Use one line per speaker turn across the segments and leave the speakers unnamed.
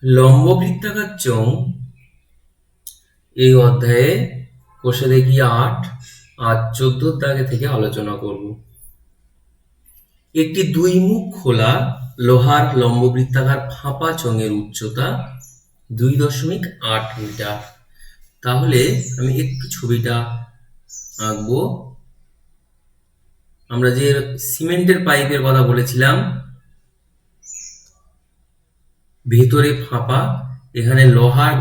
লম্ব বৃত্তাকার চোঙ এই অধ্যায়ে কোষে দেখি ৮ আর ১৪ দাগে থেকে আলোচনা করব। একটি দুই মুখ খোলা লোহার লম্ব বৃত্তাকার ফাঁপা চোঙের উচ্চতা ২.৮ মিটার। তাহলে আমি একটু ছবিটা আঁকবো। আমরা যে সিমেন্টের পাইপের কথা বলেছিলাম, ভেতরে ফাঁপা, এখানে লোহার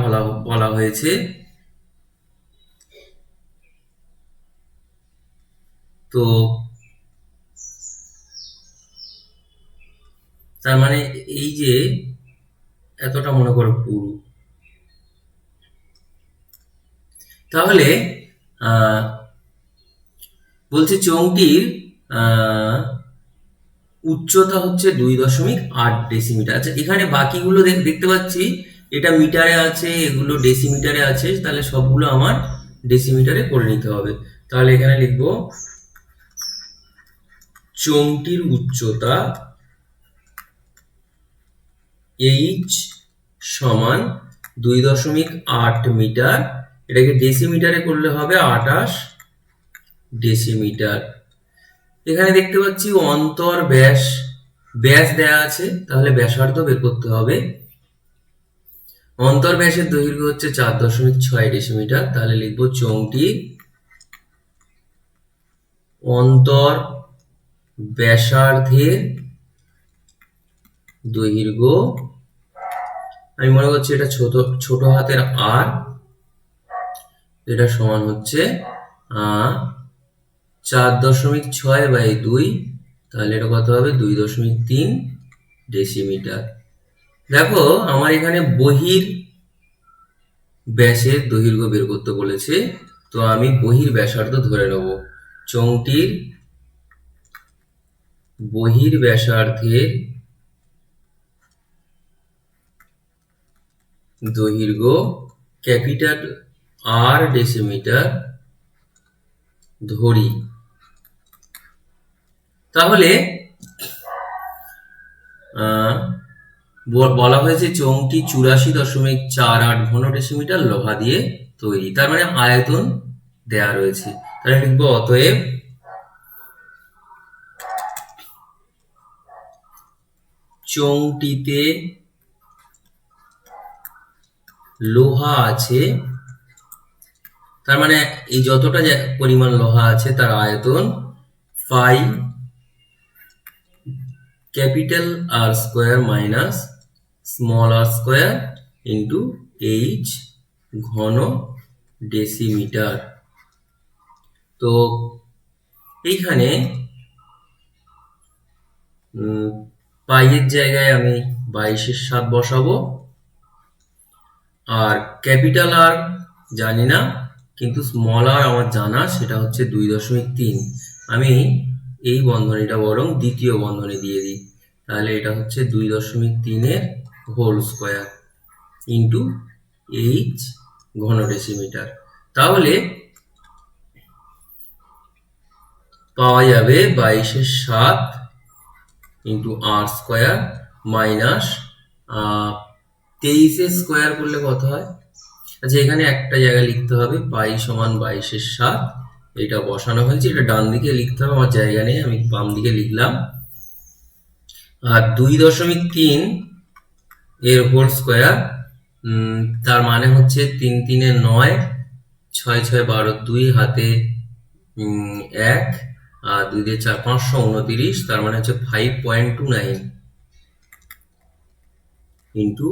বলা হয়েছে। তো তার মানে এই যে এতটা মনে করো পুরু। তাহলে বলছে চোঙটির উচ্চতা হচ্ছে ২.৮ ডেসিমিটার। আচ্ছা, এখানে বাকিগুলো দেখতে পাচ্ছি এটা মিটারে আছে, এগুলো ডেসিমিটারে আছে, তাহলে সবগুলো আমার ডেসিমিটারে করে নিতে হবে। তাহলে এখানে লিখবো চোঙটির উচ্চতা এইচ সমান ২.৮ মিটার। এটাকে ডেসিমিটারে করলে হবে ২৮ ডেসিমিটার। এখানে দেখতে পাচ্ছি অন্তর ব্যাস দেয়া আছে, তাহলে ব্যাসার্ধ বের করতে হবে। অন্তর ব্যাসের দৈর্ঘ্য হচ্ছে ৪.৬ ডেসিমিটার। তাহলে লিখবো চোঙটি অন্তর ব্যাসার্ধের দৈর্ঘ্য, আমি মনে করছি এটা ছোট হাতের আর, এটা সমান হচ্ছে ৪.৬/২। তাহলে এটা কত হবে ২.৩ ডেসিমিটার। দেখো আমার এখানে বহির ব্যাসের দৈর্ঘ্য বের করতে বলেছে, তো আমি বহির ব্যাসার্ধ ধরে নেব। চোঙটির বহির ব্যাসার্ধের দৈর্ঘ্য ক্যাপিটাল আর ডেসিমিটার ধরি। তাহলে বলা হয়েছে চোঙটি ৮৪.৪৮ ঘন ডেসিমিটার লোহা দিয়ে তৈরি, তার মানে আয়তন দেয়া রয়েছে। তাহলে লিখবো অতএব চোঙটিতে লোহা আছে, তার মানে এই যতটা পরিমাণ লোহা আছে তার আয়তন pi capital R square minus small R square into H ঘন ডেসিমিটার। তো এইখানে পাইয়ের জায়গায় আমি ২২/৭ বসাবো, আর ক্যাপিটাল আর জানি না, কিন্তু স্মল আর আমার জানা, সেটা হচ্ছে ২.৩। আমি এই বন্ধনীটা বরং দ্বিতীয় বন্ধনী দিয়ে দিই। তাহলে এটা হচ্ছে ২.৩ হোল স্কোয়ার ইন্টু এইচ ঘন ডেসিমিটার। তাহলে পাওয়া যাবে ২২/৭ ইন্টু আর স্কোয়ার মাইনাস ২৩ স্কোয়ার করলে কত হয়। আচ্ছা, এখানে একটা জায়গায় লিখতে হবে পাই সমান ২২/৭, এটা বসানো হয়েছে, এটা ডান দিকে লিখতে হবে, আমার জায়গা নেই, আমি বাম দিকে লিখলাম। আর ২.৩ এর হোল স্কোয়ার, তার মানে হচ্ছে ৩ ৩ ৯, ৬ ৬ ১২, ২ হাতে ১, আর ২ দিয়ে ৪ ৫২৯, তার মানে হচ্ছে 5.29 ইন্টু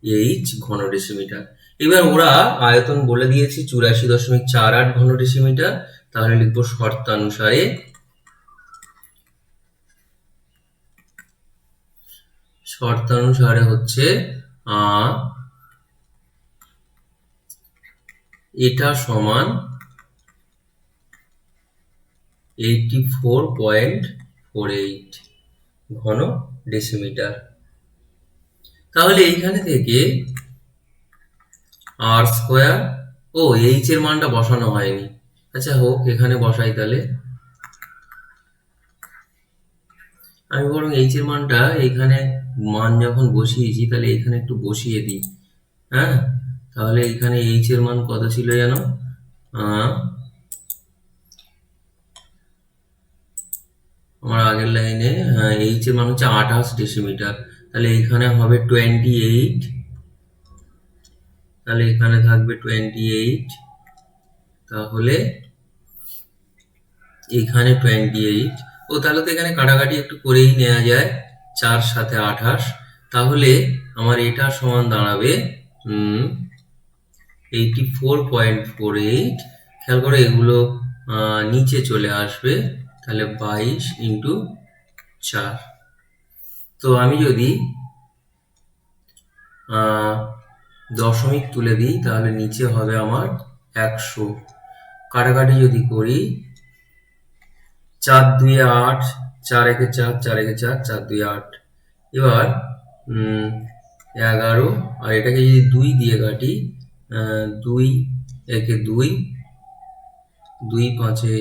এইচ ঘন ডেসিমিটার। এবার ওরা আয়তন বলে দিয়েছে ৮৪.৪৮ ঘন ডেসিমিটার। তাহলে লিখবো শর্তানুসারে হচ্ছে এটা সমান 84.48 ঘন ডেসিমিটার। তাহলে এইখানে থেকে আর স্কোয়ার, ও এইচ এর মানটা বসানো হয়নি, আচ্ছা হোক, এখানে বসাই। তাহলে আমি বরং এইচ এর মানটা এখানে মান যখন বসিয়েছি তাহলে এখানে একটু বসিয়ে দিই। হ্যাঁ, তাহলে এখানে এইচ এর মান কত ছিল যেন? আমার আগের লাইনে এইচ এর মান হচ্ছে 28 ডেসিমিটার। তাহলে এখানে হবে 28, তাহলে এখানে থাকবে 28, তাহলে এখানে 28। ও তাহলে তো এখানে কাটাকাটি একটু করেই নেওয়া যায়, 4 সাথে 28, তাহলে আমার এটা সমান দাঁড়াবে 84.48। খেয়াল করে এগুলো নিচে চলে আসবে, তাহলে 22 ইন্টু 4। তো আমি যদি দশমিক তুলে দিই তাহলে নিচে হবে আমার 100। কাটাকাটি যদি করি 4 2 8, 4 1 4, 4 1 4, 4 2 8, এবার 11, আর এটাকে যদি 2 দিয়ে কাটি 2 1 2, 2 5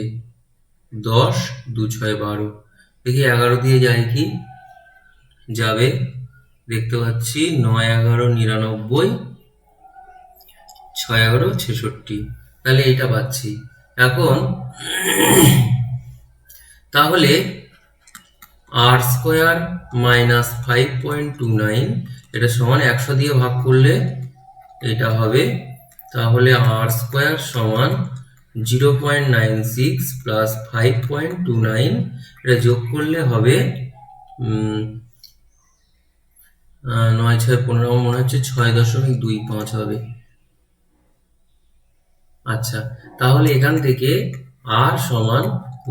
10, 2 6 12, দেখি 11 দিয়ে যায় কি? যাবে, দেখতে পাচ্ছি 9 11 99, 6 11 66, তাহলে এইটা পাচ্ছি। এখন তাহলে আর স্কোয়ার মাইনাস 5.29 এটা সমান 100 দিয়ে ভাগ করলে এটা হবে, তাহলে আর স্কোয়ার সমান 0.96 প্লাস 5.29, এটা যোগ করলে হবে 9 6 15, মনে হচ্ছে 6.25 হবে। আচ্ছা, তাহলে এখান থেকে আর সমান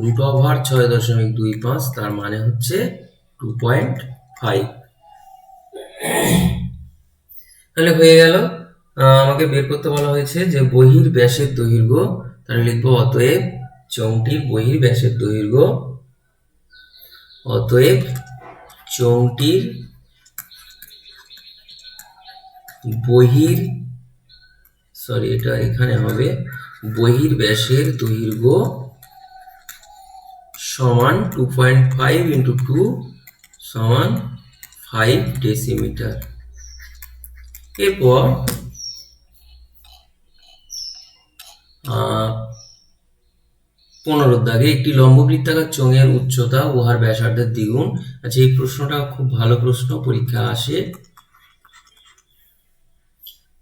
√6.25, তার মানে হচ্ছে 2.5। তাহলে হয়ে গেল। আমাকে বের করতে বলা হয়েছে যে বহির ব্যাসের দৈর্ঘ্য, তাহলে লিখবো অতএব চোঙটির বহির ব্যাসের দৈর্ঘ্য, অতএব চোঙটির বহির, সরি এটা এখানে হবে বহির ব্যাসের দৈর্ঘ্য সমান 2.5 ইন্টু 2 সমান 5 ডেসিমিটার। এরপর 15 দাগে একটি লম্ববৃত্তাকার চোঙের উচ্চতা উহার ব্যাসার্ধের দ্বিগুণ। আচ্ছা, এই প্রশ্নটা খুব ভালো প্রশ্ন, পরীক্ষা আসে।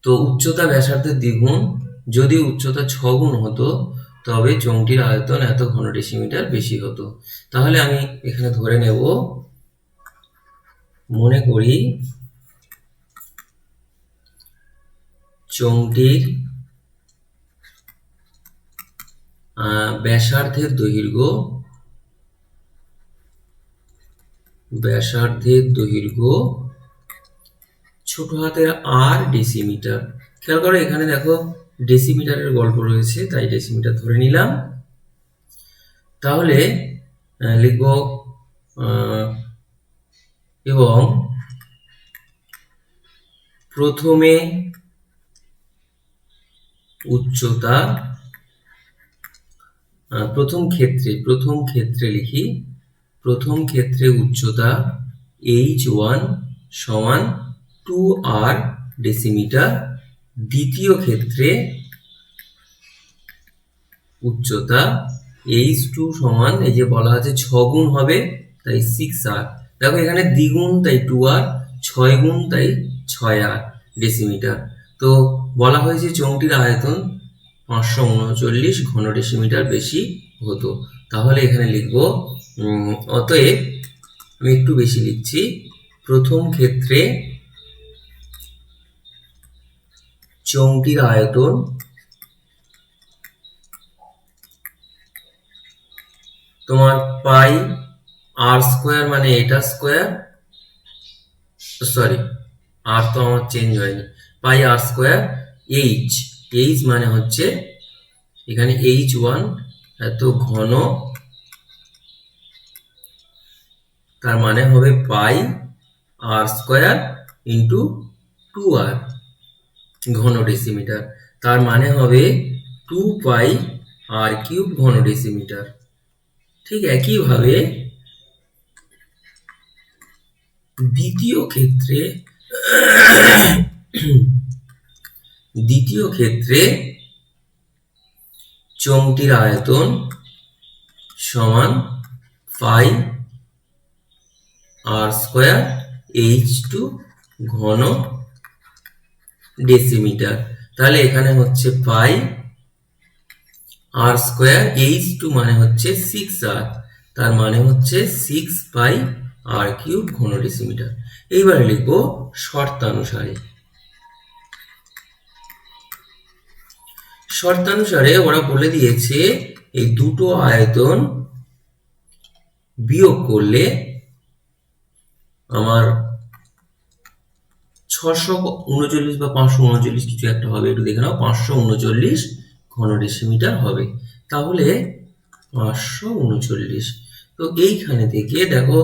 তো উচ্চতা ব্যাসার্ধের দ্বিগুণ, যদি উচ্চতা 6 গুণ হতো তবে চোঙটির আয়তন এত ঘন ডেসিমিটার বেশি হতো। তাহলে আমি এখানে ধরে নেব, মনে করি চোঙটির ব্যাসার্ধের দৈর্ঘ্য ছোট হাতের আর ডেসিমিটার। খেয়াল করো এখানে দেখো ডেসিমিটারের গল্প রয়েছে, তাই ডেসিমিটার ধরে নিলাম। তাহলে লিখব এবং প্রথমে উচ্চতা, প্রথম ক্ষেত্রে লিখি, প্রথম ক্ষেত্রে উচ্চতা h1 সমান 2r ডেসিমিটার, দ্বিতীয় ক্ষেত্রে উচ্চতা h2 সমান, এই যে বলা আছে 6 গুণ হবে তাই 6r, দেখো এখানে দ্বিগুণ তাই 2r, 6 গুণ তাই 6r ডেসিমিটার। তো বলা হয়েছে চোঙটির আয়তন 539 ঘন ডেসিমিটার বেশি হতো। তাহলে এখানে লিখব অতএব, আমি একটু বেশি লিখছি, প্রথম ক্ষেত্রে চোঙটির আয়তন তোমার পাই আর স্কোয়ার, মানে এটা স্কোয়ার, সরি আর তো আমার চেঞ্জ হয়নি, পাই আর স্কোয়ার এইচ মানে হচ্ছে এখানে h1 এত ঘন, তার মানে হবে পাই আর স্কোয়ার ইন্টু 2r ঘন ডেসিমিটার, তার মানে হবে 2 পাই আর কিউব ঘন ডেসিমিটার। ঠিক একইভাবে দ্বিতীয় ক্ষেত্রে চোঙটির আয়তন সমান পাই আর স্কোয়ার H2 ঘন ডেসিমিটার। তাহলে এখানে হচ্ছে পাই আর স্কোয়ার, H2 মানে হচ্ছে 6R, তার মানে হচ্ছে 6 পাই আর কিউব ঘন ডেসিমিটার। এইবারে লিখবো শর্তানুসারে ওরা বলে দিয়েছে এই দুটো আয়তন বিয়োগ করলে আমার 639 বা 539 কিছু একটা হবে, একটু দেখে নাও। 539 ঘন ডেসিমিটার হবে। তাহলে 539, তো এইখানে থেকে দেখো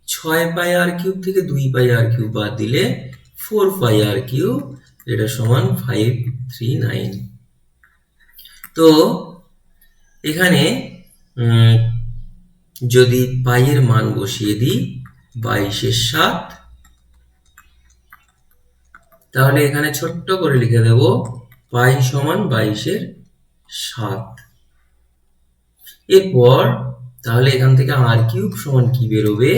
6 পাই আর কিউব থেকে 2 পাই আর কিউব বাদ দিলে 4 পাই আর কিউব, এটা সমান 539। তো এখানে যদি পাইয়ের মান বসিয়ে দিই 22/7, তাহলে এখানে ছোট্ট করে লিখে দেব পাই সমান 22/7। এরপর তাহলে এখান থেকে আর কিউব সমান কি বেরোবে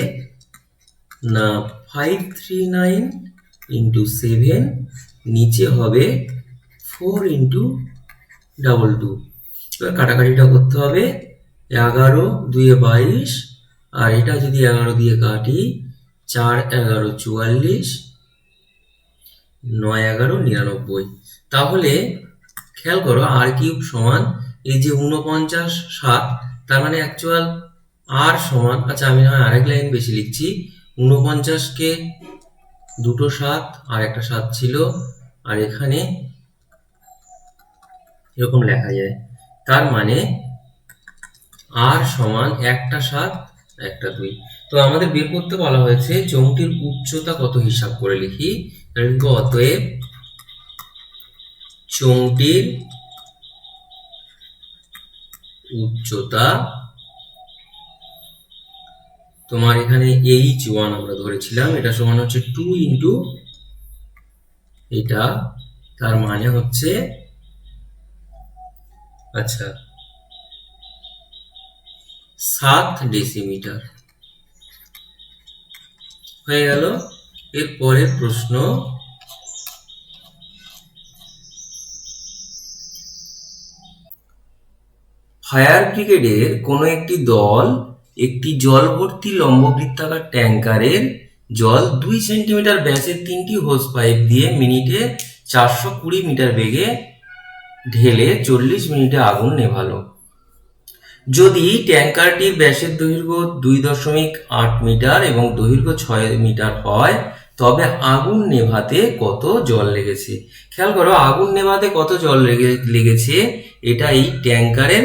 না 539 ইন্টু 7, নিচে হবে 4 ইন্টু 22। এবার কাটাকাটিটা করতে হবে। 11 2 22, আর এটা যদি 11 দিয়ে কাটি 4 11 44, 9 11 99। তাহলে খেয়াল করো আর কিউব সমান এই যে 49/7, তার মানে অ্যাকচুয়াল আর সমান, আচ্ছা আমি না আরেক লাইন বেশি লিখছি, 49কে দুটো 7 আর একটা 7 ছিল, আর এখানে এরকম লেখা যায়, তার মানে আর সমান একটা 7 একটা 2। তো আমাদের বের করতে বলা হয়েছে চোঙটির উচ্চতা কত, হিসাব করে লিখি। অতএব চোঙটির উচ্চতা, তোমার এখানে H1 আমরা ধরেছিলাম, এটা সমান হচ্ছে 2 ইন্টু এটা, তার মানে হচ্ছে আচ্ছা 7 ডেসিমিটার হয়ে গেল। এর পরের প্রশ্ন, ফায়ার ব্রিগেডের কোনো একটি দল একটি জল ভর্তি লম্ববৃত্তাকার ট্যাঙ্কারের জল 2 সেন্টিমিটার ব্যাসের 3টি হোস পাইপ দিয়ে মিনিটে 420 মিটার বেগে ঢেলে 40 মিনিটে আগুন নেভালো। যদি ট্যাঙ্কারটির ব্যাসের দৈর্ঘ্য 2.8 মিটার এবং দৈর্ঘ্য 6 মিটার হয়, তবে আগুন নেভাতে কত জল লেগেছে। খেয়াল করো আগুন নেভাতে কত জল লেগেছে, এটা এই ট্যাঙ্কারের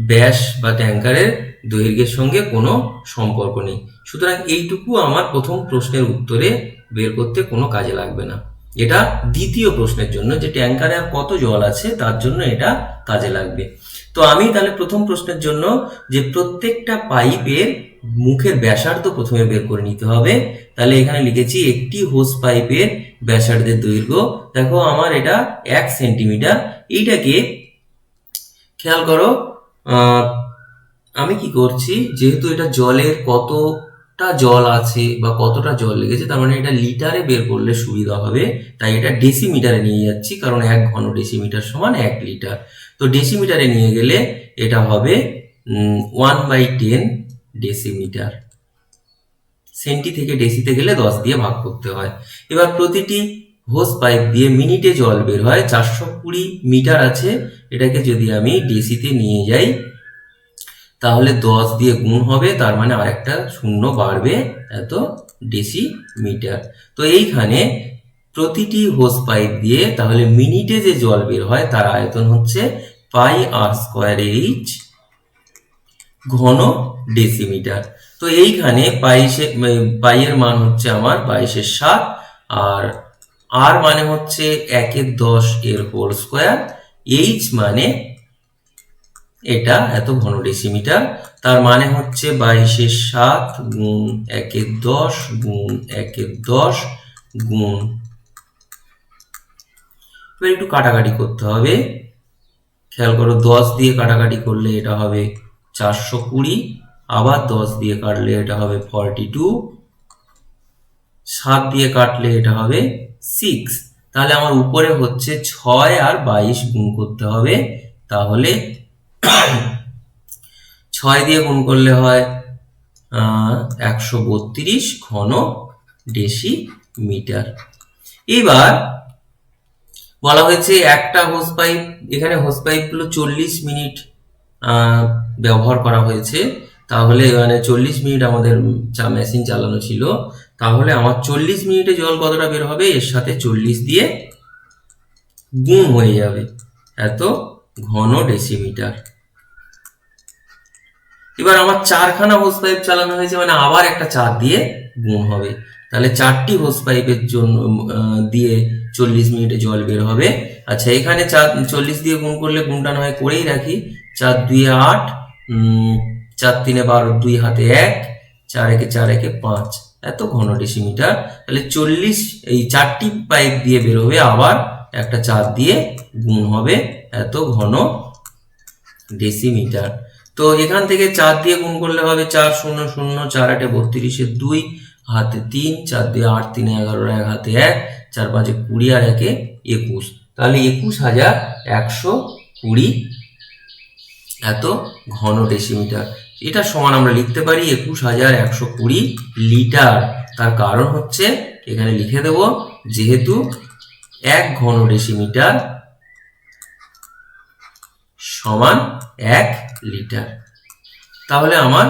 ব্যাস বা ট্যাঙ্কারের দৈর্ঘ্যের সঙ্গে কোনো সম্পর্ক নেই। সুতরাং এইটুকু আমার প্রথম প্রশ্নের উত্তরে বের করতে কোনো কাজে লাগবে না। এটা দ্বিতীয় প্রশ্নের জন্য, যে ট্যাঙ্কারে আর কত জল আছে তার জন্য এটা কাজে লাগবে। তো আমি তাহলে প্রথম প্রশ্নের জন্য যে প্রত্যেকটা পাইপের মুখের ব্যাসার্ধ প্রথমে বের করে নিতে হবে। তাহলে এখানে লিখেছি একটি হোস পাইপের ব্যাসার্ধের দৈর্ঘ্য, দেখো আমার এটা 1 সেন্টিমিটার। এইটাকে খেয়াল করো, আমি কি করছি, যেহেতু এটা জলের কতটা জল আছে বা কতটা জল লেগেছে, তার মানে এটা লিটারে বের করলে সুবিধা হবে, তাই এটা ডেসিমিটারে নিয়ে যাচ্ছি, কারণ 1 ঘন ডেসিমিটার সমান 1 লিটার। তো ডেসিমিটারে নিয়ে গেলে এটা হবে 1/10 ডেসিমিটার। সেন্টি থেকে ডেসিতে গেলে 10 দিয়ে ভাগ করতে হয়। এবার প্রতিটি হোস পাইপ দিয়ে মিনিটে জল বের হয় 420 মিটার আছে, এটাকে যদি আমি ডেসিতে নিয়ে যাই তাহলে 10 দিয়ে গুণ হবে, তার মানে আরেকটা শূন্য বাড়বে, এত ডেসিমিটার। তো এইখানে প্রতিটি হোস পাইপ দিয়ে তাহলে মিনিটে যে জল বের হয় তার আয়তন হচ্ছে পাই আর স্কোয়ার এইচ ঘন ডেসিমিটার। তো এইখানে পাইয়ের মান হচ্ছে আমার 22/7, আর আর মানে হচ্ছে 1/10 এর হোল স্কোয়ার, এইচ মানে এটা এত ঘন ডেসিমিটার। তার মানে হচ্ছে 22/7 গুণ 1/10 গুণ 1/10 গুণ, এবার একটু কাটাকাটি করতে হবে। খেয়াল করো, 10 দিয়ে কাটাকাটি করলে এটা হবে 420, আবার 10 দিয়ে কাটলে এটা হবে 42, 7 দিয়ে কাটলে এটা হবে 6। তাহলে আমার উপরে হচ্ছে 6 আর 22 গুণ করতে হবে। তাহলে 6 দিয়ে গুণ করলে হয় 132 ঘন ডেসিমিটার। এবার বলা হয়েছে একটা হোস পাইপ, এখানে হোস পাইপগুলো 40 মিনিট ব্যবহার করা হয়েছে। তাহলে মানে 40 মিনিট আমাদের মেশিন চালানো ছিল। তাহলে আমার 40 মিনিটে জল কতটা বের হবে, এর সাথে 40 দিয়ে গুণ হয়ে যাবে, এত ঘন ডেসিমিটার। এবার আমার 4খানা হোস পাইপ চালানো হয়েছে, মানে আবার একটা 4 দিয়ে গুণ হবে। তাহলে 4টি হোস পাইপের জন্য দিয়ে 40 মিনিটে জল বের হবে। আচ্ছা, এখানে 40 দিয়ে গুণ করলে গুণটা নয় করেই রাখি। 4 2 8, 4 3 12, 2 হাতে 1, 4 একে 4 একে 5, এত ঘন ডেসিমিটার। তাহলে 40 এই 4টি পাইপ দিয়ে বের হবে, আবার একটা 4 দিয়ে গুণ হবে, এত ঘন ডেসিমিটার। তো এখান থেকে 4 দিয়ে গুণ করলে হবে 4 0 0, 4 8 32, 2 হাতে 3, 4 2 8 3 11, 1 হাতে 1, 4 5 20 আর 1 21। তাহলে 21,120 এত ঘন ডেসিমিটার। এটা সমান আমরা লিখতে পারি 21,120 লিটার। তার কারণ হচ্ছে এখানে লিখে দেব, যেহেতু 1 ঘন ডেসিমিটার সমান 1 লিটার। তাহলে আমার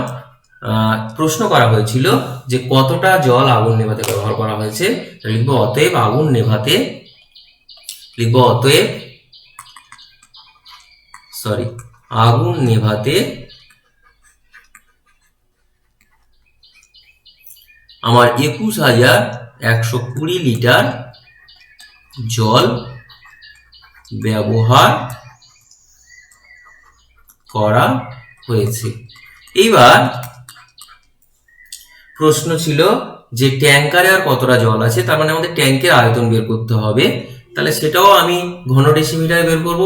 প্রশ্ন করা হয়েছিল যে কতটা জল আগুন নেভাতে ব্যবহার করা হয়েছে। লিখব অতএব আগুন নেভাতে, আগুন নেভাতে আমার 21,120 লিটার জল ব্যবহার করা হয়েছে। এইবার প্রশ্ন ছিল যে ট্যাঙ্কারে আর কতটা জল আছে, তার মানে আমাদের ট্যাঙ্কের আয়তন বের করতে হবে। তাহলে সেটাও আমি ঘন ডেসিমিটারে বের করব,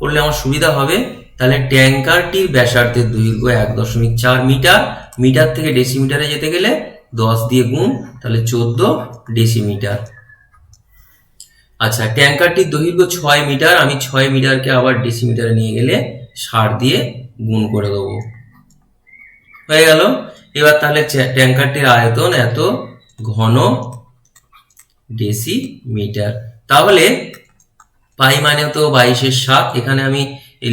করলে আমার সুবিধা হবে। তাহলে ট্যাঙ্কারটির ব্যাসার্ধের দৈর্ঘ্য 1.4 মিটার, মিটার থেকে ডেসিমিটারে যেতে গেলে 10 দিয়ে গুণ, তাহলে 14 ডেসিমিটার। আচ্ছা, ট্যাঙ্কারটির দৈর্ঘ্য 6 মিটার, আমি 6 মিটারকে আবার ডেসিমিটারে নিয়ে গেলে 60 দিয়ে গুণ করে দেবো, হয়ে গেল। এবার তাহলে ট্যাঙ্কারটির আয়তন এত ঘন ডেসিমিটার। তাহলে পাই মানে তো 22/7, এখানে আমি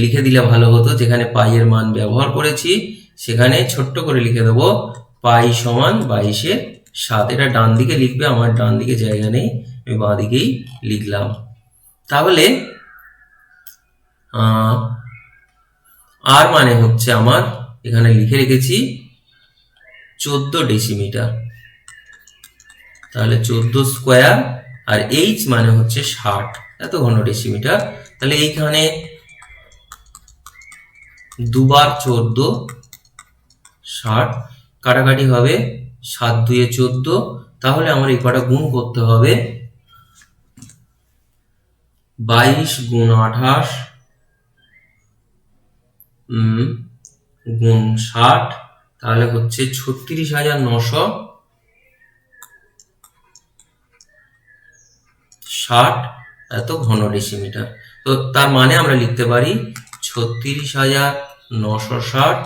লিখে দিলে ভালো হতো, যেখানে পাই এর মান ব্যবহার করেছি সেখানে ছোট্ট করে লিখে দেবো পাই সমান 22/7। এটা ডান দিকে লিখবে, আমার ডান দিকে জায়গা নেই, আমি বাঁ দিকেই লিখলাম। তাহলে আর মানে হচ্ছে আমার এখানে লিখে রেখেছি 14 ডেসিমিটার, তাহলে 14 স্কোয়ার, আর এইচ মানে হচ্ছে 60, এত ঘন ডেসিমিটার। তাহলে এইখানে 2 বার 14, 60, কাটাকাটি হবে 7 2 14, তাহলে আমার এই কটা গুণ করতে হবে, 22 গুণ 28 গুণ 60, তাহলে হচ্ছে 36,960 এত ঘন ডেসিমিটার। তো তার মানে আমরা লিখতে পারি 36,960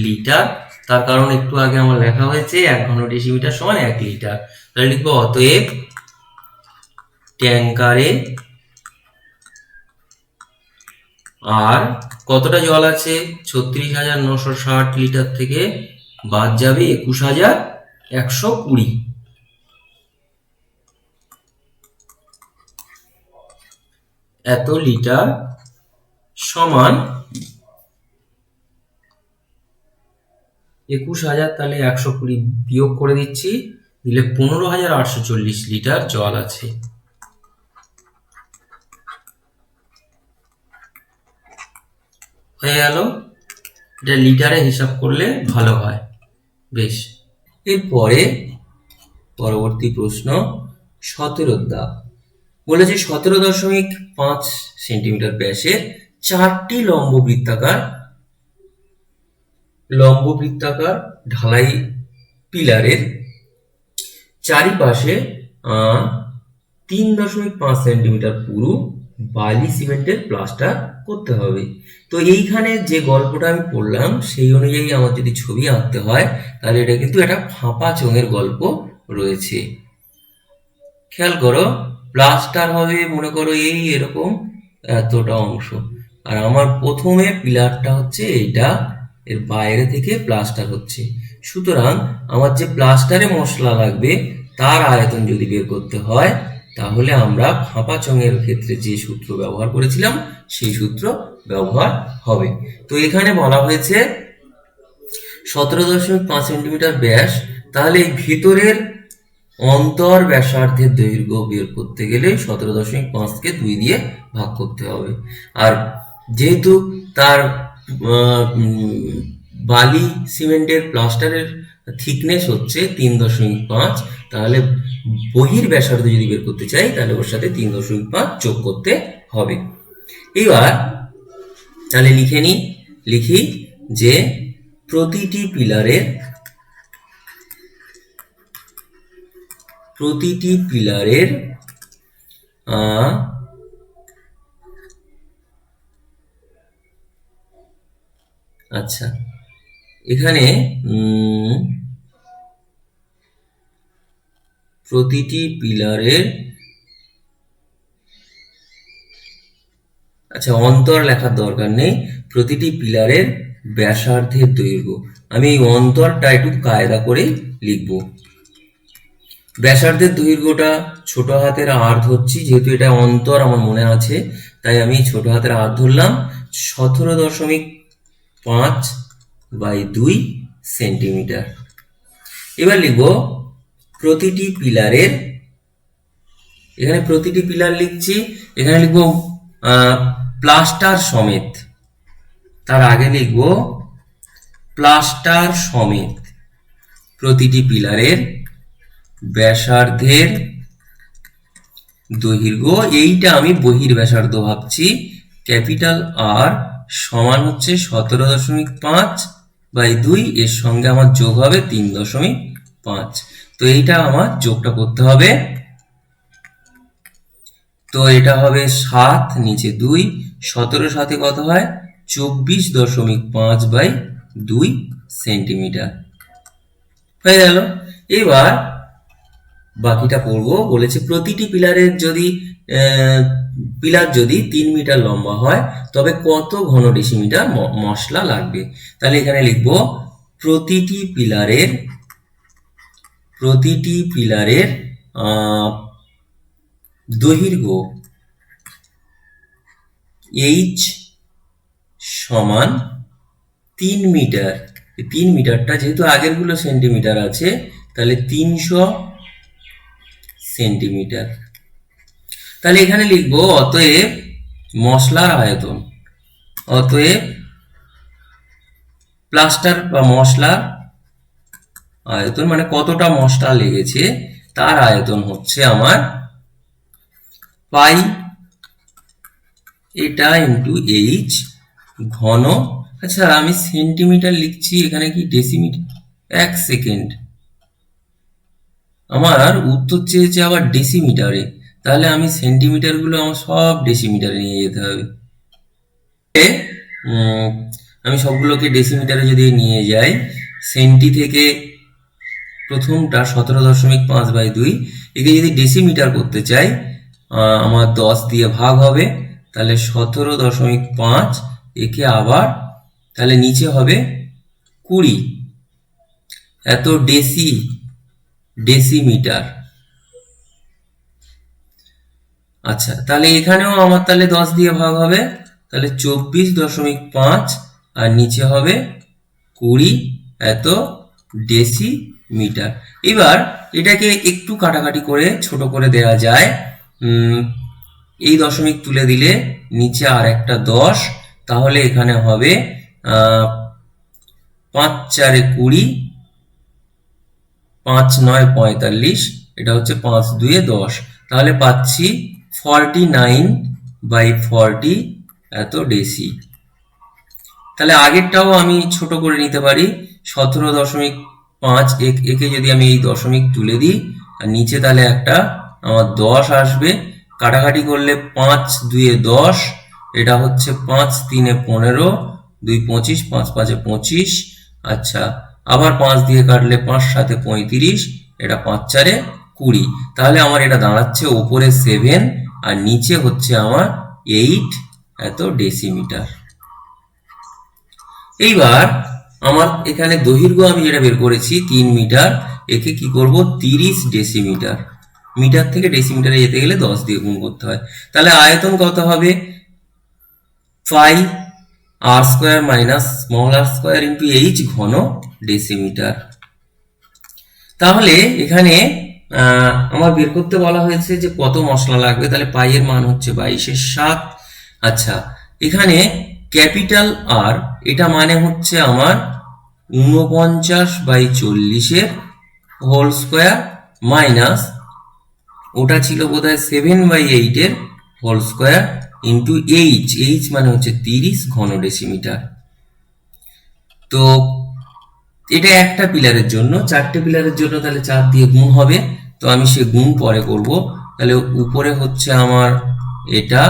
লিটার। তার কারণ একটু আগে আমার লেখা হয়েছে 1 ঘন ডেসিমিটার সমান 1 লিটার। তাহলে লিখবো অতএব ট্যাঙ্কারে আর কতটা জল আছে, 36,960 লিটার থেকে বাদ যাবে 21,120, এত লিটার সমান 21,000, তাহলে 120 বিয়োগ করে দিচ্ছি, দিলে 15,840 লিটার জল আছে। হয়ে গেল। এটা লিটারে হিসাব করলে ভালো হয়। বেশ, এরপরে পরবর্তী প্রশ্ন 17 দাগ বলেছে 17.5 সেন্টিমিটার ব্যাসের 4টি লম্ববৃত্তাকার ঢালাই পিলারের চারিপাশে 3.5 সেন্টিমিটার পুরু বালি সিমেন্টের প্লাস্টার করতে হবে। তো এইখানে যে গল্পটা আমি পড়লাম সেই অনুযায়ী আমার যদি ছবি আঁকতে হয় তাহলে এটা কিন্তু একটা ফাঁপা চোঙের গল্প রয়েছে। খেয়াল করো, প্লাস্টার হবে মনে করো এই এরকম এতটা অংশ, আর আমার প্রথমে পিলারটা হচ্ছে এইটা, এর বাইরে থেকে প্লাস্টার হচ্ছে। সুতরাং আমার যে প্লাস্টারে মশলা লাগবে তার আয়তন যদি বের করতে হয় তাহলে আমরা ফাঁপা চোঙের ক্ষেত্রে যে সূত্র ব্যবহার করেছিলাম সেই সূত্র ব্যবহার হবে। তো এখানে বলা হয়েছে 17.5 সেন্টিমিটার ব্যাস, তাহলে এই ভিতরের অন্তর ব্যাসার্ধের দৈর্ঘ্য বের করতে গেলে 17.5কে 2 দিয়ে ভাগ করতে হবে। আর যেহেতু তার বালি সিমেন্টের প্লাস্টারের থিকনেস হচ্ছে 3.5, তাহলে বহির ব্যাসার্ধ যদি বের করতে চাই তাহলে ওর সাথে 3.5 যোগ করতে হবে। এবার তাহলে লিখি যে প্রতিটি পিলারের আচ্ছা এখানে প্রতিটি পিলারের আচ্ছা অন্তর লেখার দরকার নেই, প্রতিটি পিলারের ব্যাসার্ধের দৈর্ঘ্য আমি এই অন্তরটা একটু কায়দা করে লিখব। ব্যাসার্ধের দৈর্ঘ্যটা ছোট হাতের আর ধরছি, যেহেতু এটা অন্তর আমার মনে আছে তাই আমি ছোট হাতের আর ধরলাম। 17.5/2 সেন্টিমিটার। এবার লিখব প্রতিটি পিলারের, এখানে প্রতিটি পিলার লিখছি, এখানে লিখব প্লাস্টার সমেত, তার আগে লিখব প্লাস্টার সমেত প্রতিটি পিলারের ব্যাসার্ধের দৈর্ঘ্য, এইটা আমি বহির ব্যাসার্ধ ভাবছি, ক্যাপিটাল আর সমান হচ্ছে 17.5/2, এর সঙ্গে আমার যোগ হবে 3.5। তো এইটা আমার যোগটা করতে হবে, তো এটা হবে 7 নিচে 2, 17 সাথে কত হয় 24.5/2 সেন্টিমিটার হয়ে গেল। এবার বাকিটা পড়বো। বলেছে প্রতিটি পিলার যদি 3 মিটার লম্বা হয় তবে কত ঘন ডেসিমিটার মশলা লাগবে। তাহলে এখানে লিখব প্রতিটি পিলারের দৈর্ঘ্য h সমান 3 মিটার। 3 মিটারটা যেহেতু আগের গুলো সেন্টিমিটার আছে তাহলে 300 সেন্টিমিটার। তাহলে এখানে লিখবো অতএব মশলার আয়তন, অতএব প্লাস্টার বা মশলার আয়তন মানে কতটা মশলা লেগেছে তার আয়তন হচ্ছে আমার পাই এটা ইন্টু এইচ ঘন। আচ্ছা আমি সেন্টিমিটার লিখছি, এখানে কি ডেসিমিটার? 1 সেকেন্ড, আমার উত্তর চেয়েছে আবার ডেসিমিটারে, তাহলে আমি সেন্টিমিটার গুলো আমার সব ডেসিমিটারে নিয়ে যেতে হবে। আমি সবগুলোকে ডেসিমিটারে যদি নিয়ে যাই, সেন্টি থেকে প্রথমটা 17.5/2, একে যদি ডেসিমিটার করতে চাই আমার 10 দিয়ে ভাগ হবে, তাহলে 17.5, একে আবার তাহলে নিচে হবে 20, এত ডেসিমিটার। আচ্ছা তাহলে এখানেও আমার তাহলে 10 দিয়ে ভাগ হবে, তাহলে 24.5 আর নিচে হবে 20, এত ডেসিমিটার। এবার এটাকে একটু কাটাকাটি করে ছোট করে দেওয়া যায়, এই দশমিক তুলে দিলে নিচে আর একটা 10, তাহলে এখানে হবে 5 4 20, 5 9 45, এটা হচ্ছে 5 2 10, তাহলে পাচ্ছি 49/40 এত ডেসি। তাহলে আগেরটাও আমি ছোট করে নিতে পারি, 17.5, একে যদি আমি এই দশমিক তুলে দিই আর নিচে তাহলে একটা আমার 10 আসবে, কাটাকাটি করলে 5 2 10, এটা হচ্ছে 5 3 15, 2 25, 5 5 25, আচ্ছা আবার 5 দিয়ে কাটলে 5 7 35, এটা 5 4 20, তাহলে আমার এটা দাঁড়াচ্ছে ওপরে 7 আর নিচে হচ্ছে আমার 8 এত ডেসিমিটার। এইবার আমার এখানে দৈর্ঘ্য আমি যেটা বের করেছি 3 মিটার, একে কি করব 30 ডেসিমিটার, মিটার থেকে ডেসিমিটারে যেতে গেলে 10 দিয়ে গুণ করতে হয়। তাহলে আয়তন কত হবে, পাই r square minus small r square into h ঘন ডেসিমিটার। তাহলে এখানে আমার বের করতে বলা হয়েছে যে কত মশলা লাগবে, তাহলে পাই এর মান হচ্ছে 22/7। আচ্ছা এখানে ক্যাপিটাল আর এটা মানে হচ্ছে আমার 49/40 হোল স্কয়ার মাইনাস ওটা ছিল বোধহয় 7/8 হোল স্কয়ার ইন্টু এইচ মানে হচ্ছে 30 ঘন ডেসিমিটার। তো এটা একটা পিলারের জন্য, 4টে পিলারের জন্য তাহলে 4 দিয়ে গুণ হবে, তো আমি সে গুণ পরে করব। তাহলে উপরে হচ্ছে আমার এটা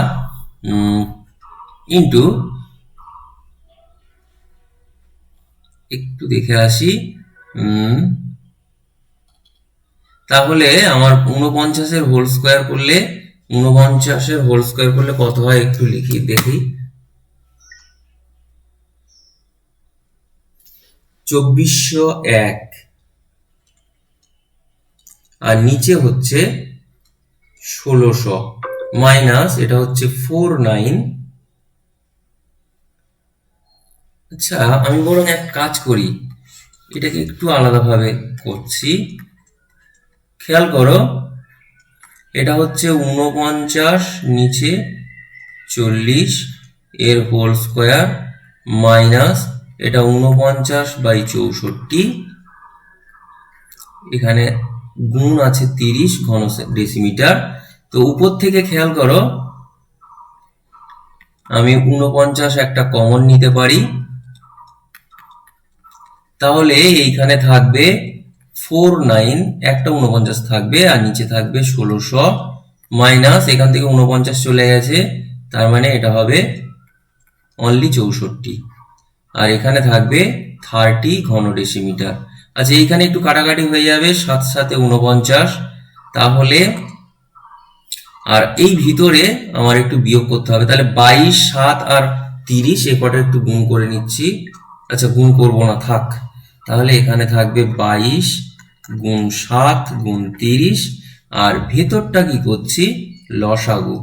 ইন্টু, একটু দেখে আসি, তাহলে আমার 49 হোল স্কয়ার করলে 49 হোল স্কয়ার করলে কত হয় একটু লিখি দেখি, 2401, আর নিচে হচ্ছে 1600 মাইনাস এটা হচ্ছে 49। আচ্ছা আমি বরং এক কাজ করি, এটাকে একটু আলাদাভাবে করছি, খেয়াল করো এটা হচ্ছে 49 নিচে 40 এর হোল স্কয়ার মাইনাস এটা 49/64, এখানে গুণ আছে 30 ঘন ডেসিমিটার। তো উপর থেকে খেয়াল করো আমি 49 একটা কমন নিতে পারি, তাহলে এইখানে থাকবে 49, একটা 49 থাকবে আর নিচে থাকবে 1600 মাইনাস এখান থেকে 49 চলে গেছে, তার মানে এটা হবে অনলি 64, আর এখানে থাকবে 30 ঘন ডেসিমিটার। আচ্ছা এইখানে একটু কাটাকাটি হয়ে যাবে, 7 7 49, তাহলে আর এই ভিতরে আমার একটু বিয়োগ করতে হবে, তাহলে 22 7 আর 30 এই কটা একটু গুণ করে নিচ্ছি, আচ্ছা গুণ করব না থাক, তাহলে এখানে থাকবে 22 গুণ 7 গুণ 30, আর ভেতরটা কি করছি লসাগু।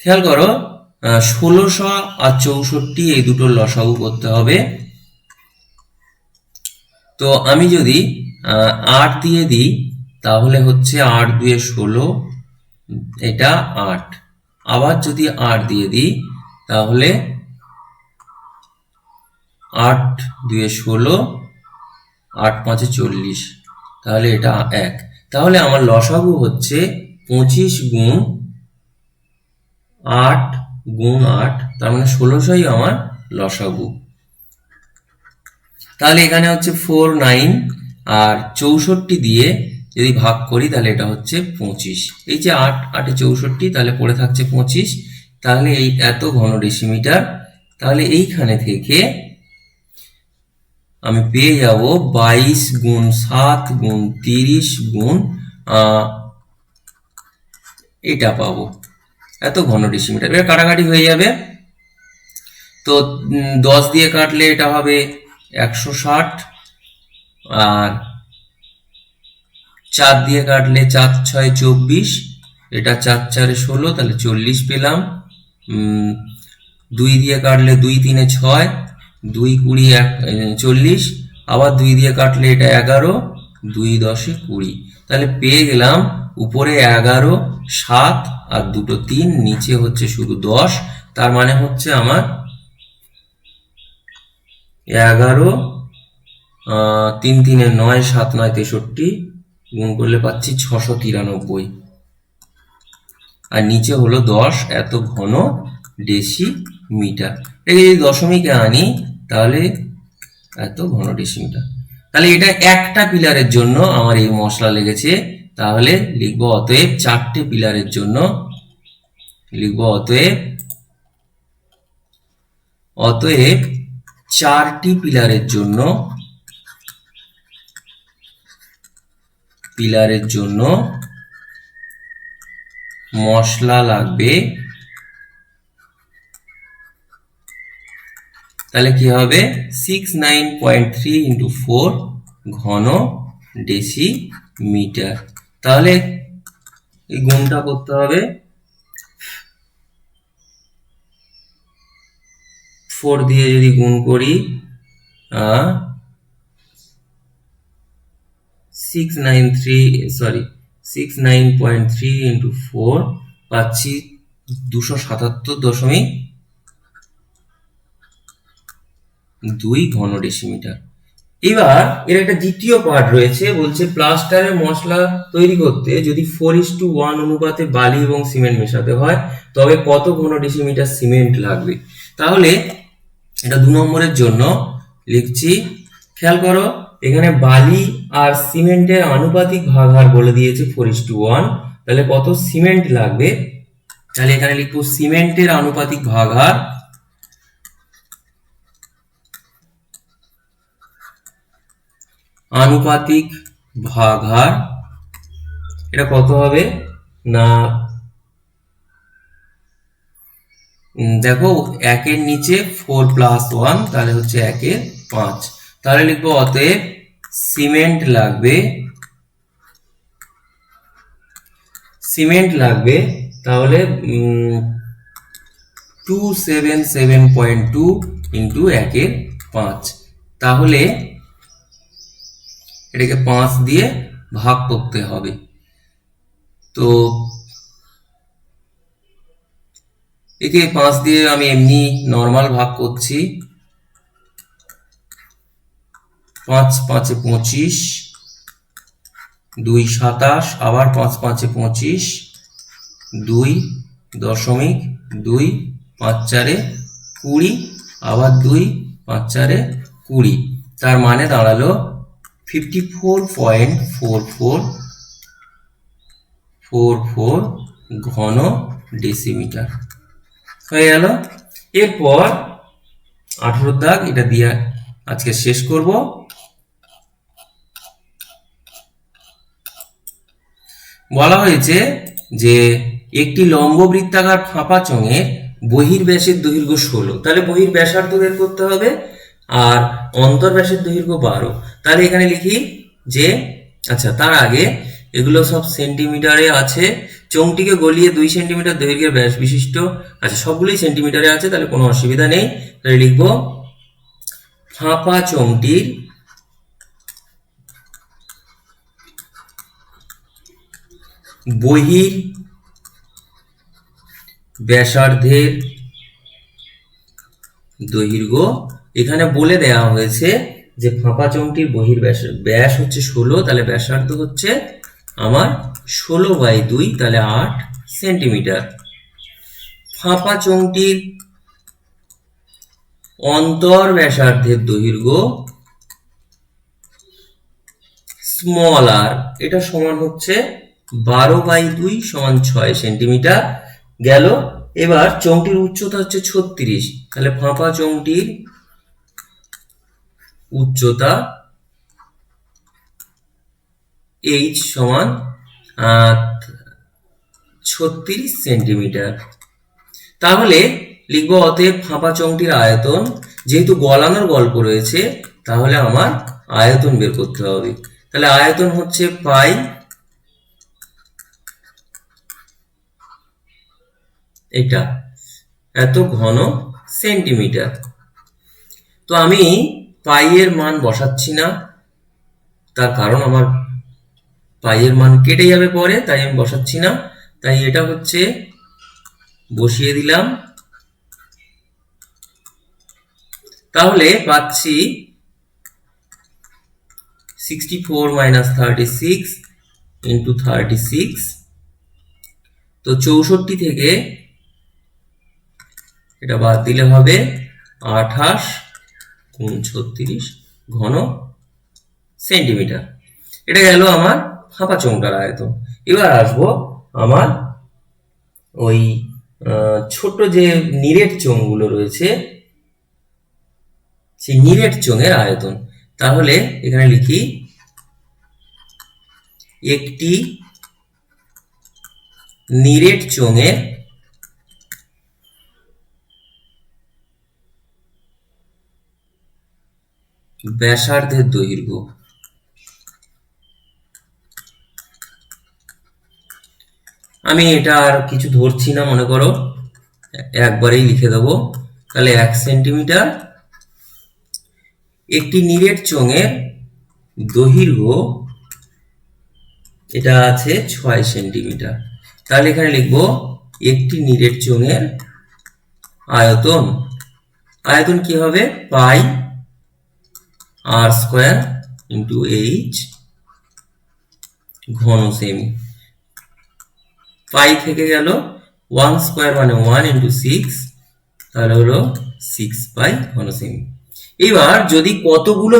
খেয়াল করো 1600 আর 64 এই দুটো লসাগু করতে হবে, তো আমি যদি 8 দিয়ে দিই তাহলে হচ্ছে 8 2 16, এটা 8, আবার যদি 8 দিয়ে দিই তাহলে 8 2 16, 8 5 40, তাহলে এটা 1, তাহলে আমার লসাগু হচ্ছে 25 গুণ 8 গুণ 8, তার মানে 1600ই আমার লসাগু। তাহলে এখানে হচ্ছে 49 আর 64 দিয়ে যদি ভাগ করি তাহলে এটা হচ্ছে 25, এই যে 8 8 64, তাহলে পড়ে থাকছে 25, তাহলে এই এত ঘন ডেসিমিটার। তাহলে এইখানে থেকে আমি পেয়ে যাব 22 গুণ 7 গুণ 30 গুণ এটা পাবো, এত ঘন ডেসিমিটার। এবার কাটাকাটি হয়ে যাবে, তো 10 দিয়ে কাটলে এটা হবে 160, আর 4 দিয়ে কাটলে 4 6 24, এটা 4 4 16, তাহলে 40 পেলাম। 2 দিয়ে কাটলে 2 3 6, 2 20 40, আবার 2 দিয়ে কাটলে এটা 11, 2 10 20, তাহলে পেয়ে গেলাম উপরে 11 7 আর দুটো 3, নিচে হচ্ছে শুধু 10, তার মানে হচ্ছে আমার 11 3 3 9 7 9 63 গুণ করলে পাচ্ছি 693 আর নিচে হলো 10 এত ঘন ডেসিমিটার। এই যদি দশমিকে আনি তাহলে এত ঘন ডেসিমিটার। তাহলে এটা একটা পিলারের জন্য আমার এই মশলা লেগেছে। তাহলে লিখবো অতএব 4টে পিলারের জন্য লিখবো অতএব 4টি পিলারের জন্য মশলা লাগবে। তাহলে কি হবে 69.3 × 4 ঘন ডেসিমিটার। তাহলে এই গুণটা করতে হবে 4 দিয়ে যদি গুণ করি 69.3 × 4 পাচ্ছি 277.2 ঘন ডেসিমিটার। এবার এর একটা দ্বিতীয় পার্ট রয়েছে, বলছে প্লাস্টারের মশলা তৈরি করতে যদি 4:1 অনুপাতে বালি এবং সিমেন্ট মেশাতে হয় তবে কত ঘন ডেসিমিটার সিমেন্ট লাগবে। তাহলে এটা 2 নম্বরের জন্য লিখছি। খেয়াল করো এখানে বালি আর সিমেন্টের আনুপাতিক ভাগহার বলে দিয়েছে 4:1, তাহলে কত সিমেন্ট লাগবে। তাহলে এখানে লিখবো সিমেন্টের আনুপাতিক ভাগহার এটা কত হবে না, দেখো 1 এর নিচে 4 + 1 তাহলে হচ্ছে 1 এর 5। তাহলে লিখবো অতএব সিমেন্ট লাগবে তাহলে 277.2 × 1 এর 5। তাহলে এটাকে 5 দিয়ে ভাগ করতে হবে। তো একে 5 দিয়ে আমি এমনি নরমাল ভাগ করছি। 5 5 এ 25, 2 27, আবার 5 5 এ 25, 2.2, 5 4 এ 20, আবার 2 5 4 এ 20। তার মানে দাঁড়ালো 54.4444 ঘন ডেসিমিটার হয়ে গেল। এরপর 18 দাগ এটা দিয়ে আজকে শেষ করব। বলা হয়েছে যে একটি লম্ব বৃত্তাকার ফাঁপা চোঙের বহির্ব্যাসের দৈর্ঘ্য 16, তাহলে বহির্ব্যাসার্ধ বের করতে হবে, আর অন্তর্ব্যাসের দৈর্ঘ্য 12। তাহলে এখানে লিখি যে আচ্ছা তার আগে এগুলো সব সেন্টিমিটারে আছে। চোঙটিকে গলিয়ে 2 সেন্টিমিটার দৈর্ঘ্যের ব্যাস বিশিষ্ট, আচ্ছা সবগুলোই সেন্টিমিটারে আছে তাহলে কোনো অসুবিধা নেই। তাহলে লিখবো ফাঁপা চোঙটির বহির ব্যাসার্ধের দৈর্ঘ্য। এখানে বলে দেওয়া হয়েছে যে ফাঁপা চোঙটির বহির ব্যাস হচ্ছে 16, তাহলে ব্যাসার্ধ হচ্ছে আমার 16/2 তাহলে 8 সেন্টিমিটার। ফাঁপা চোঙটির অন্তর ব্যাসার্ধের দৈর্ঘ্য স্মল আর, এটা সমান হচ্ছে 12/2 সমান 6 সেন্টিমিটার গেল। এবার চোঙটির উচ্চতা হচ্ছে 36, তাহলে ফাঁপা চোঙটির উচ্চতা h সমান 36 সেন্টিমিটার। তাহলে লিখবো অতএব ফাঁপা চোঙটির আয়তন, যেহেতু গলানোর গল্প রয়েছে তাহলে আমার আয়তন বের করতে হবে। তাহলে আয়তন হচ্ছে পাই, এটা এত ঘন সেন্টিমিটার। তো আমি পাই এর মান বসাচ্ছি না, তার কারণ আমার পাই এর মান কেটে যাবে পরে, তাই আমি বসাচ্ছি না। তাই এটা হচ্ছে বসিয়ে দিলাম তাহলে পাচ্ছি 64 মাইনাস 36 ইন্টু 36। তো 64 থেকে এটা বাদ দিলে হবে 28 গুণ 36 ঘন সেন্টিমিটার। এটা গেল আমার ফাঁপা চোঙটার আয়তন। এবার আসবো আমার ওই ছোট যে নিরেট চোঙগুলো রয়েছে সেই নিরেট চোঙের আয়তন। তাহলে এখানে লিখি একটি নিরেট চোঙের ব্যাসার্ধের দৈর্ঘ্য। আমি এটা আর কিছু ধরছি না, মনে করো একবারেই লিখে দেবো। তাহলে 1 সেন্টিমিটার। একটি নিরেট চোঙের দৈর্ঘ্য এটা আছে 6 সেন্টিমিটার। তাহলে এখানে লিখবো একটি নিরেট চোঙের আয়তন। আয়তন কি হবে? পাই আর স্কোয়ার ইন্টু এইচ ঘন সেমি। পাই থেকে গেল 1 স্কোয়ার মানে 1 ইন্টু 6, তাহলে হলো 6 পাই ঘন সেমি। এবার যদি কতগুলো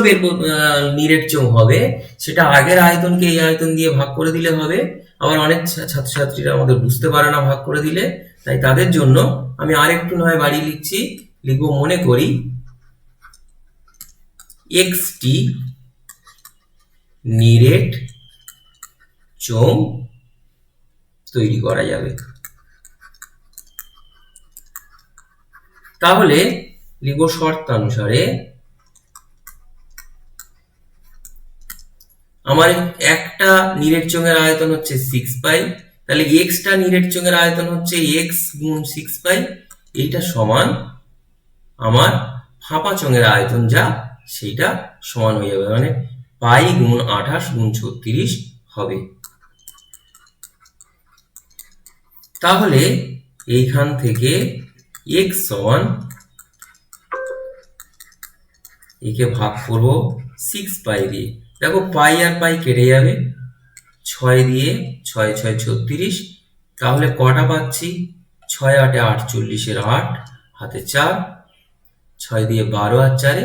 নিরেট চোঙ হবে সেটা আগের আয়তনকে এই আয়তন দিয়ে ভাগ করে দিলে হবে। আবার অনেক ছাত্রছাত্রীরা আমাদের বুঝতে পারে না ভাগ করে দিলে, তাই তাদের জন্য আমি আরেকটু নয় বাড়িয়ে লিখছি। লিখবো মনে করি এক্সটি নিরেট চোঙ তৈরি করা যাবে। তাহলে লিখবো শর্তানুসারে আমার একটা নিরেট চোঙের আয়তন হচ্ছে 6 পাই, তাহলে এক্সটা নিরেট চোঙের আয়তন হচ্ছে এক্স গুণ 6 পাই। এইটা সমান আমার ফাঁপা চোঙের আয়তন যা সেইটা সমান হয়ে যাবে, মানে পাই গুণ 28 গুণ 36 হবে। তাহলে এইখান থেকে x সমান, একে ভাগ করব 6 পাই দিয়ে। দেখো পাই আর পাই কেটে যাবে, 6 দিয়ে 6 6 36। তাহলে কটা পাচ্ছি? 6 8 48 এর 8 হাতে 4, 6 দিয়ে 12 আর 4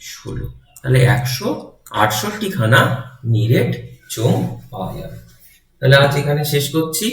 16। তাহলে 168 খানা নিরেট চোঙ পাওয়া যাবে। তাহলে আজ এখানে শেষ করছি।